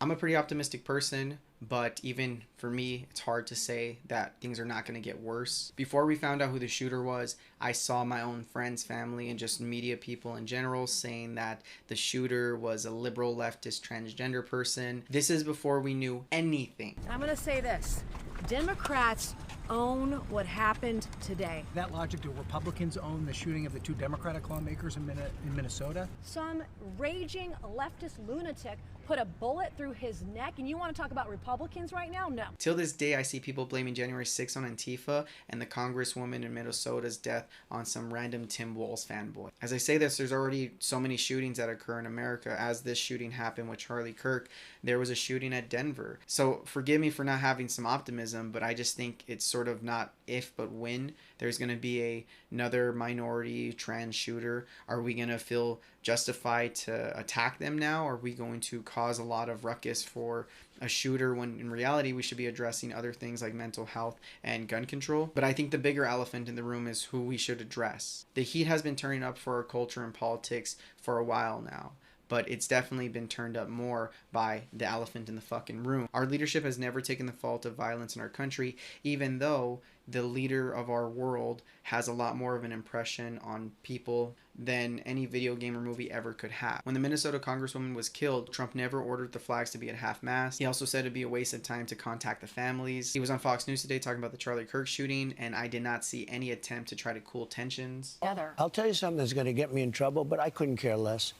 I'm a pretty optimistic person, but even for me, it's hard to say that things are not going to get worse. Before we found out who the shooter was, I saw my own friends, family, and just media people in general saying that the shooter was a liberal leftist transgender person. This is before we knew anything. I'm going to say this. Democrats own what happened today. That logic, do Republicans own the shooting of the two Democratic lawmakers in Minnesota? Some raging leftist lunatic put a bullet through his neck, and you want to talk about Republicans right now? No. Till this day, I see people blaming January 6th on Antifa and the congresswoman in Minnesota's death on some random Tim Walz fanboy. As I say this, there's already so many shootings that occur in America. As this shooting happened with Charlie Kirk, there was a shooting at Denver. So forgive me for not having some optimism, but I just think it's sort of not if but when there's going to be another minority trans shooter. Are we going to feel justified to attack them now? Are we going to cause a lot of ruckus for a shooter when in reality we should be addressing other things like mental health and gun control? But I think the bigger elephant in the room is who we should address. The heat has been turning up for our culture and politics for a while now, but it's definitely been turned up more by the elephant in the fucking room. Our leadership has never taken the fault of violence in our country, even though the leader of our world has a lot more of an impression on people than any video game or movie ever could have. When the Minnesota congresswoman was killed, Trump never ordered the flags to be at half-mast. He also said it'd be a waste of time to contact the families. He was on Fox News today talking about the Charlie Kirk shooting, and I did not see any attempt to try to cool tensions. I'll tell you something that's going to get me in trouble, but I couldn't care less.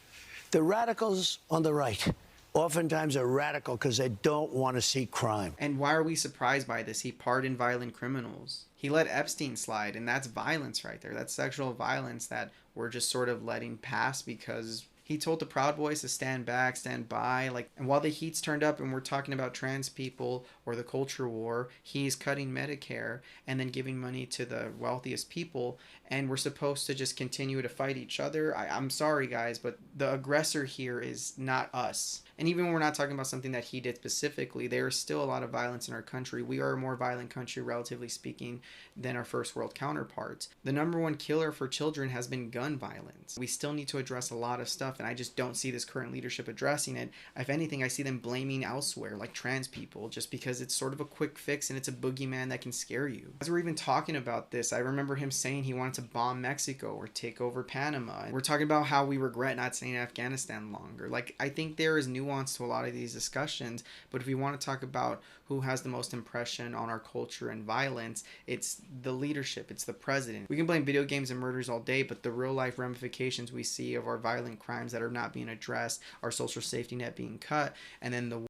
The radicals on the right oftentimes are radical because they don't want to see crime. And why are we surprised by this? He pardoned violent criminals. He let Epstein slide, and that's violence right there. That's sexual violence that we're just sort of letting pass because he told the Proud Boys to stand back, stand by. And while the heat's turned up and we're talking about trans people or the culture war, he's cutting Medicare and then giving money to the wealthiest people. And we're supposed to just continue to fight each other. I'm sorry, guys, but the aggressor here is not us. And even when we're not talking about something that he did specifically, there is still a lot of violence in our country. We are a more violent country, relatively speaking, than our first world counterparts. The number one killer for children has been gun violence. We still need to address a lot of stuff, and I just don't see this current leadership addressing it. If anything, I see them blaming elsewhere, like trans people, just because it's sort of a quick fix and it's a boogeyman that can scare you. As we're even talking about this, I remember him saying he wanted to bomb Mexico or take over Panama. And we're talking about how we regret not staying in Afghanistan longer. I think there is nuance to a lot of these discussions, but if we want to talk about who has the most impression on our culture and violence, it's the leadership, it's the president. We can blame video games and murders all day, but the real life ramifications we see of our violent crimes that are not being addressed, our social safety net being cut, and then the